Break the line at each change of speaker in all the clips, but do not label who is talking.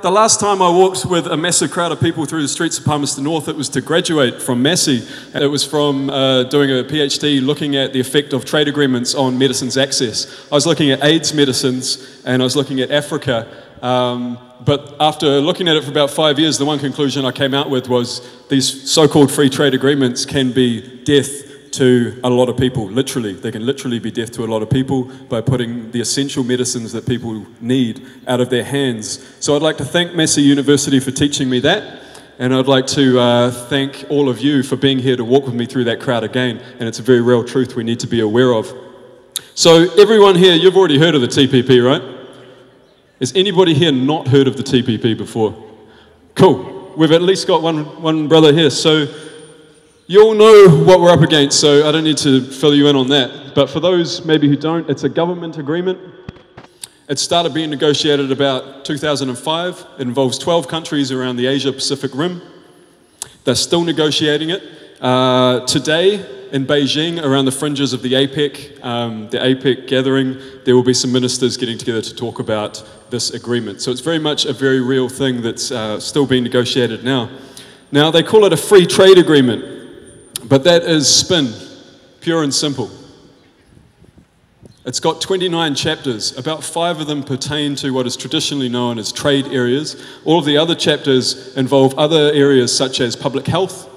The last time I walked with a massive crowd of people through the streets of Palmerston North, it was to graduate from Massey. It was from doing a PhD looking at the effect of trade agreements on medicines access. I was looking at AIDS medicines and I was looking at Africa. But after looking at it for about 5 years, the one conclusion I came out with was these so-called free trade agreements can be death to a lot of people, literally. They can literally be death to a lot of people by putting the essential medicines that people need out of their hands. So I'd like to thank Massey University for teaching me that, and I'd like to thank all of you for being here to walk with me through that crowd again, and it's a very real truth we need to be aware of. So everyone here, you've already heard of the TPP, right? Has anybody here not heard of the TPP before? Cool. We've at least got one brother here. So you all know what we're up against, so I don't need to fill you in on that. But for those maybe who don't, it's a government agreement. It started being negotiated about 2005. It involves 12 countries around the Asia-Pacific Rim. They're still negotiating it. Today in Beijing, around the fringes of the APEC gathering, there will be some ministers getting together to talk about this agreement. So it's very much a very real thing that's still being negotiated now. Now, they call it a free trade agreement. But that is spin, pure and simple. It's got 29 chapters. About 5 of them pertain to what is traditionally known as trade areas. All of the other chapters involve other areas such as public health,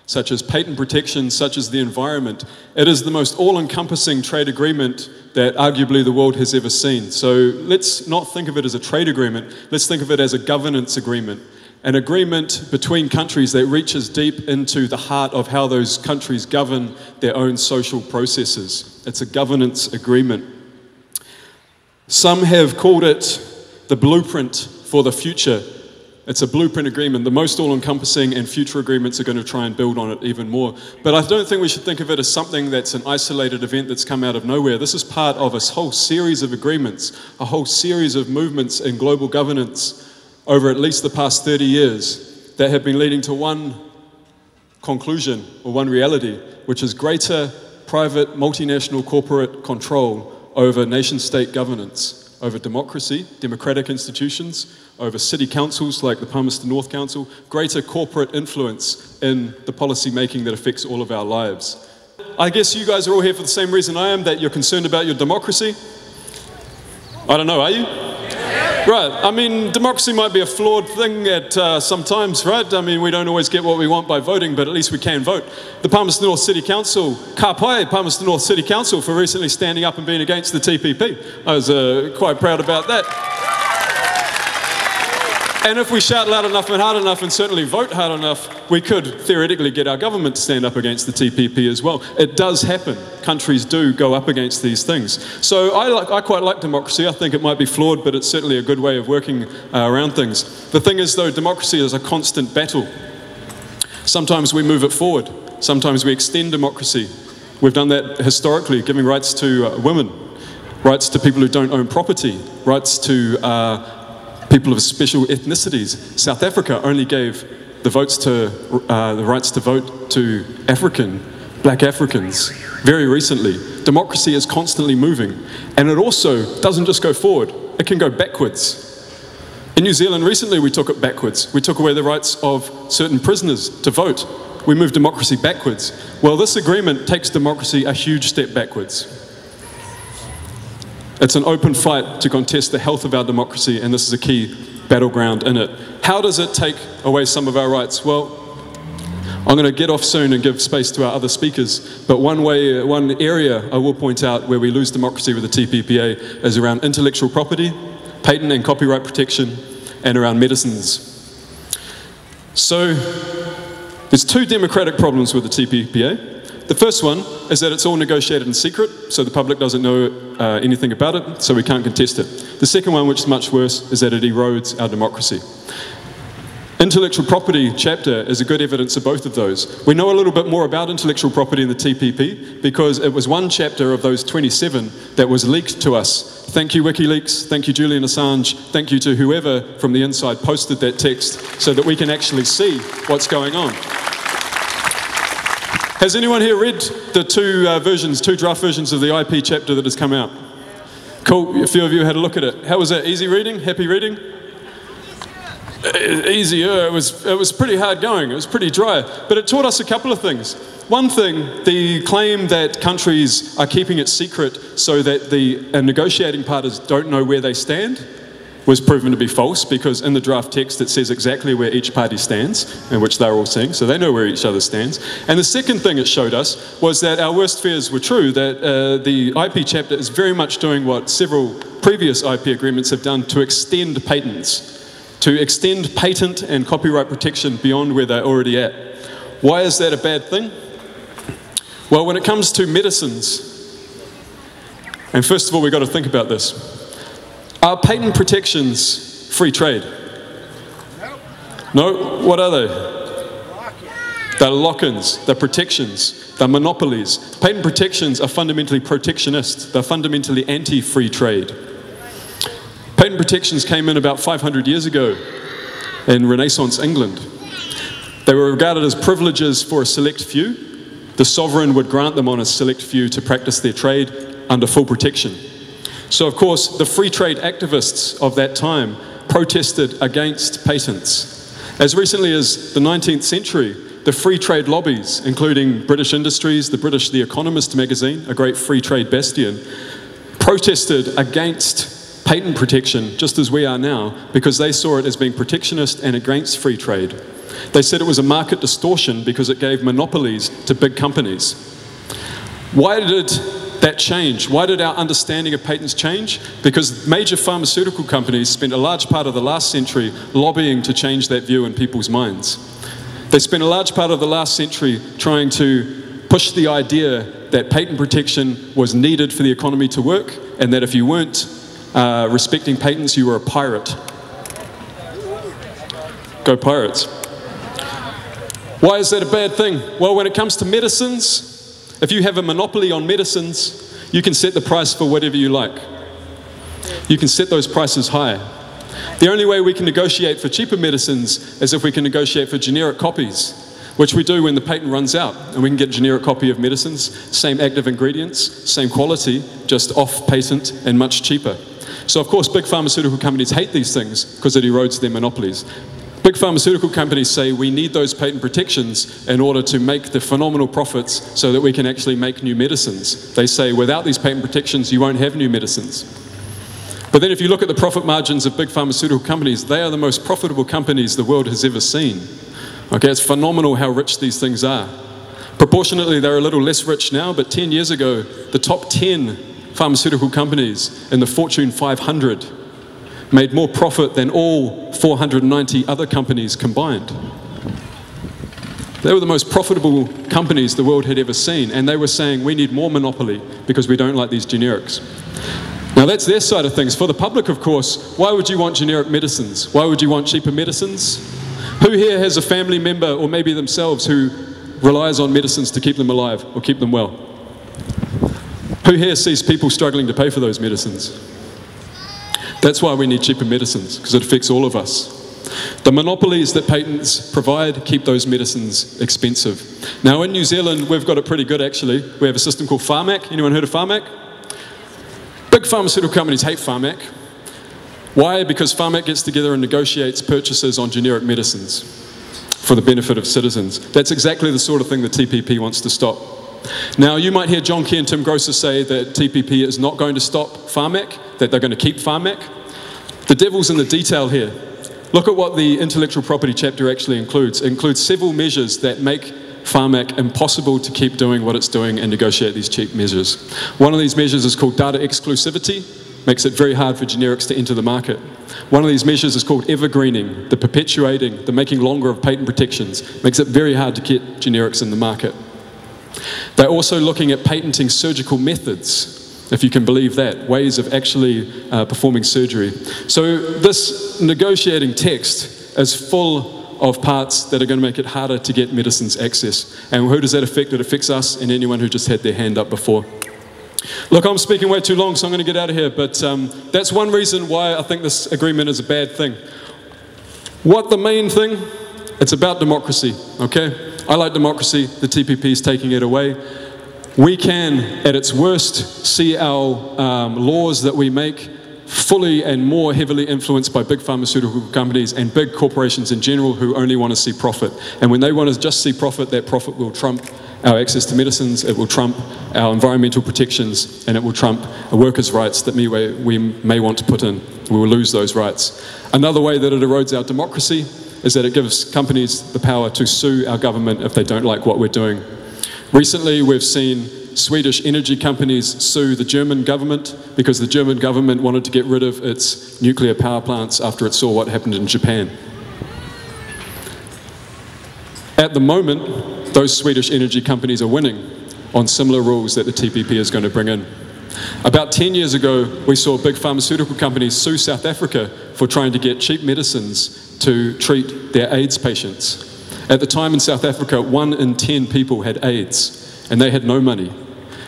such as patent protection, such as the environment. It is the most all-encompassing trade agreement that arguably the world has ever seen. So let's not think of it as a trade agreement. Let's think of it as a governance agreement. An agreement between countries that reaches deep into the heart of how those countries govern their own social processes. It's a governance agreement. Some have called it the blueprint for the future. It's a blueprint agreement, the most all-encompassing, and future agreements are going to try and build on it even more. But I don't think we should think of it as something that's an isolated event that's come out of nowhere. This is part of a whole series of agreements, a whole series of movements in global governance over at least the past 30 years that have been leading to one conclusion or one reality, which is greater private multinational corporate control over nation-state governance, over democracy, democratic institutions, over city councils like the Palmerston North Council, greater corporate influence in the policy making that affects all of our lives. I guess you guys are all here for the same reason I am, that you're concerned about your democracy. I don't know, are you? Right, I mean, democracy might be a flawed thing at sometimes, right? I mean, we don't always get what we want by voting, but at least we can vote. The Palmerston North City Council, ka pai, Palmerston North City Council, for recently standing up and being against the TPP. I was quite proud about that. And if we shout loud enough and hard enough and certainly vote hard enough, we could theoretically get our government to stand up against the TPP as well. It does happen. Countries do go up against these things. So I quite like democracy. I think it might be flawed, but it's certainly a good way of working around things. The thing is, though, democracy is a constant battle. Sometimes we move it forward. Sometimes we extend democracy. We've done that historically, giving rights to women, rights to people who don't own property, rights to people of special ethnicities. South Africa only gave the rights to vote to black Africans very recently. Democracy is constantly moving, and it also doesn't just go forward, it can go backwards. In New Zealand recently we took it backwards. We took away the rights of certain prisoners to vote. We moved democracy backwards. Well, this agreement takes democracy a huge step backwards. It's an open fight to contest the health of our democracy, and this is a key battleground in it. How does it take away some of our rights? Well, I'm going to get off soon and give space to our other speakers, but one area I will point out where we lose democracy with the TPPA is around intellectual property, patent and copyright protection, and around medicines. So, there's 2 democratic problems with the TPPA. The first one is that it's all negotiated in secret, so the public doesn't know anything about it, so we can't contest it. The second one, which is much worse, is that it erodes our democracy. Intellectual property chapter is a good evidence of both of those. We know a little bit more about intellectual property in the TPP because it was one chapter of those 27 that was leaked to us. Thank you WikiLeaks, thank you Julian Assange, thank you to whoever from the inside posted that text so that we can actually see what's going on. Has anyone here read the 2 draft versions of the IP chapter that has come out? Cool, a few of you had a look at it. How was that? Easy reading? Happy reading? easier. It was pretty hard going. It was pretty dry. But it taught us a couple of things. One thing, the claim that countries are keeping it secret so that the negotiating parties don't know where they stand was proven to be false, because in the draft text it says exactly where each party stands, and which they're all seeing, so they know where each other stands. And the second thing it showed us was that our worst fears were true, that the IP chapter is very much doing what several previous IP agreements have done to extend patents, to extend patent and copyright protection beyond where they're already at. Why is that a bad thing? Well, when it comes to medicines, and first of all we've got to think about this. Are patent protections free trade? No? What are they? They're lock-ins, they're protections, they're monopolies. Patent protections are fundamentally protectionist, they're fundamentally anti-free trade. Patent protections came in about 500 years ago in Renaissance England. They were regarded as privileges for a select few. The sovereign would grant them on a select few to practice their trade under full protection. So of course, the free trade activists of that time protested against patents. As recently as the 19th century, the free trade lobbies, including British Industries, The Economist magazine, a great free trade bastion, protested against patent protection, just as we are now, because they saw it as being protectionist and against free trade. They said it was a market distortion because it gave monopolies to big companies. Why did that change? Why did our understanding of patents change? Because major pharmaceutical companies spent a large part of the last century lobbying to change that view in people's minds. They spent a large part of the last century trying to push the idea that patent protection was needed for the economy to work, and that if you weren't respecting patents, you were a pirate. Go Pirates. Why is that a bad thing? Well, when it comes to medicines, if you have a monopoly on medicines, you can set the price for whatever you like. You can set those prices high. The only way we can negotiate for cheaper medicines is if we can negotiate for generic copies, which we do when the patent runs out, and we can get a generic copy of medicines, same active ingredients, same quality, just off patent and much cheaper. So of course big pharmaceutical companies hate these things because it erodes their monopolies. Big pharmaceutical companies say we need those patent protections in order to make the phenomenal profits so that we can actually make new medicines. They say without these patent protections you won't have new medicines. But then if you look at the profit margins of big pharmaceutical companies, they are the most profitable companies the world has ever seen. Okay, it's phenomenal how rich these things are. Proportionately they're a little less rich now, but 10 years ago the top 10 pharmaceutical companies in the Fortune 500 made more profit than all 490 other companies combined. They were the most profitable companies the world had ever seen, and they were saying we need more monopoly because we don't like these generics. Now that's their side of things. For the public, of course, why would you want generic medicines? Why would you want cheaper medicines? Who here has a family member, or maybe themselves, who relies on medicines to keep them alive or keep them well? Who here sees people struggling to pay for those medicines? That's why we need cheaper medicines, because it affects all of us. The monopolies that patents provide keep those medicines expensive. Now in New Zealand, we've got it pretty good actually. We have a system called Pharmac. Anyone heard of Pharmac? Big pharmaceutical companies hate Pharmac. Why? Because Pharmac gets together and negotiates purchases on generic medicines for the benefit of citizens. That's exactly the sort of thing the TPP wants to stop. Now you might hear John Key and Tim Grosser say that TPP is not going to stop Pharmac, that they're going to keep Pharmac. The devil's in the detail here. Look at what the intellectual property chapter actually includes. It includes several measures that make Pharmac impossible to keep doing what it's doing and negotiate these cheap measures. One of these measures is called data exclusivity, makes it very hard for generics to enter the market. One of these measures is called evergreening, the perpetuating, the making longer of patent protections, makes it very hard to get generics in the market. They're also looking at patenting surgical methods, if you can believe that, ways of actually performing surgery. So this negotiating text is full of parts that are going to make it harder to get medicines access. And who does that affect? It affects us and anyone who just had their hand up before. Look, I'm speaking way too long, so I'm going to get out of here, but that's one reason why I think this agreement is a bad thing. What the main thing? It's about democracy, okay? I like democracy, the TPP is taking it away. We can, at its worst, see our laws that we make fully and more heavily influenced by big pharmaceutical companies and big corporations in general who only want to see profit. And when they want to just see profit, that profit will trump our access to medicines, it will trump our environmental protections, and it will trump workers' rights that we may want to put in. We will lose those rights. Another way that it erodes our democracy is that it gives companies the power to sue our government if they don't like what we're doing. Recently, we've seen Swedish energy companies sue the German government because the German government wanted to get rid of its nuclear power plants after it saw what happened in Japan. At the moment, those Swedish energy companies are winning on similar rules that the TPP is going to bring in. About 10 years ago, we saw big pharmaceutical companies sue South Africa for trying to get cheap medicines to treat their AIDS patients. At the time in South Africa, 1 in 10 people had AIDS, and they had no money.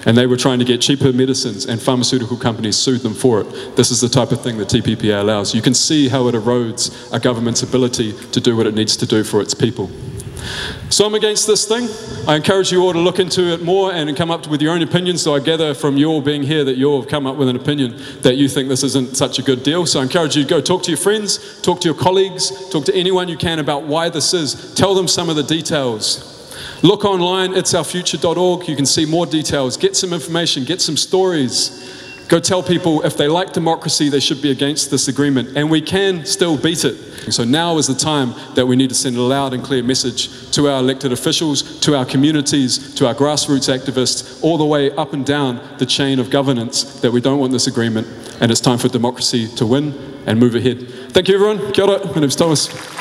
And they were trying to get cheaper medicines, and pharmaceutical companies sued them for it. This is the type of thing that TPPA allows. You can see how it erodes a government's ability to do what it needs to do for its people. So I'm against this thing. I encourage you all to look into it more and come up with your own opinions. So I gather from you all being here that you all have come up with an opinion that you think this isn't such a good deal. So I encourage you to go talk to your friends, talk to your colleagues, talk to anyone you can about why this is. Tell them some of the details. Look online, itsourfuture.org. You can see more details. Get some information, get some stories. Go tell people if they like democracy, they should be against this agreement. And we can still beat it. So now is the time that we need to send a loud and clear message to our elected officials, to our communities, to our grassroots activists, all the way up and down the chain of governance that we don't want this agreement. And it's time for democracy to win and move ahead. Thank you, everyone. Kia ora. My name's Thomas.